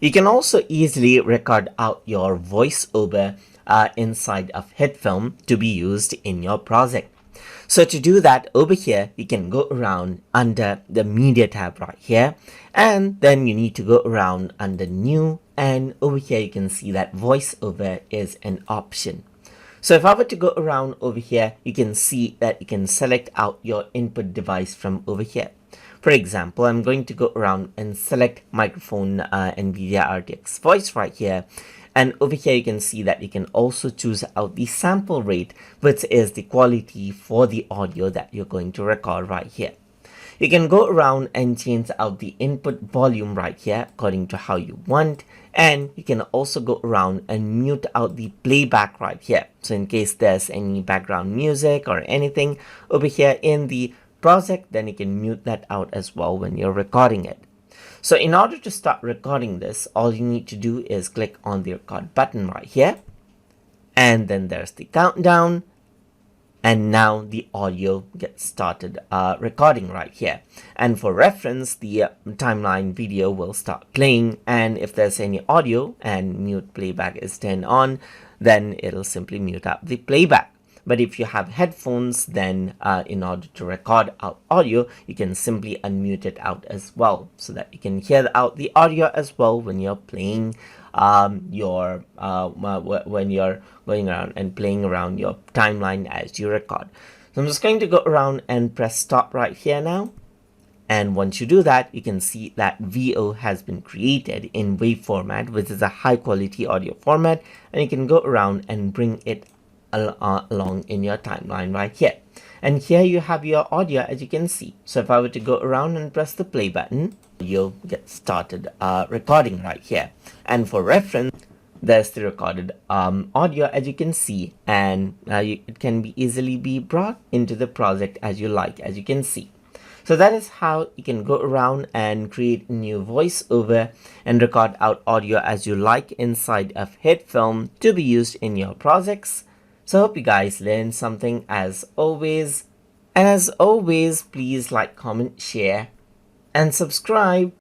You can also easily record out your voiceover inside of HitFilm to be used in your project. So to do that, over here, you can go around under the media tab right here, and then you need to go around under new, and over here you can see that voiceover is an option. So if I were to go around over here, you can see that you can select out your input device from over here. For example, I'm going to go around and select microphone NVIDIA RTX voice right here. And over here, you can see that you can also choose out the sample rate, which is the quality for the audio that you're going to record right here. You can go around and change out the input volume right here according to how you want. And you can also go around and mute out the playback right here. So in case there's any background music or anything over here in the project, then you can mute that out as well when you're recording it. So in order to start recording this, all you need to do is click on the record button right here. And then there's the countdown. And now the audio gets started recording right here. And for reference, the timeline video will start playing. And if there's any audio and mute playback is turned on, then it'll simply mute out the playback. But if you have headphones, then in order to record out audio, you can simply unmute it out as well, so that you can hear out the audio as well when you're playing when you're going around and playing around your timeline as you record. So I'm just going to go around and press stop right here now. And once you do that, you can see that VO has been created in WAV format, which is a high quality audio format, and you can go around and bring it along in your timeline right here. And here you have your audio, as you can see. So if I were to go around and press the play button, you'll get started recording right here. And for reference, there's the recorded audio, as you can see, and it can be easily be brought into the project as you like, as you can see. So that is how you can go around and create new voiceover and record out audio as you like inside of HitFilm to be used in your projects. So I hope you guys learned something as always. And as always, please like, comment, share, and subscribe.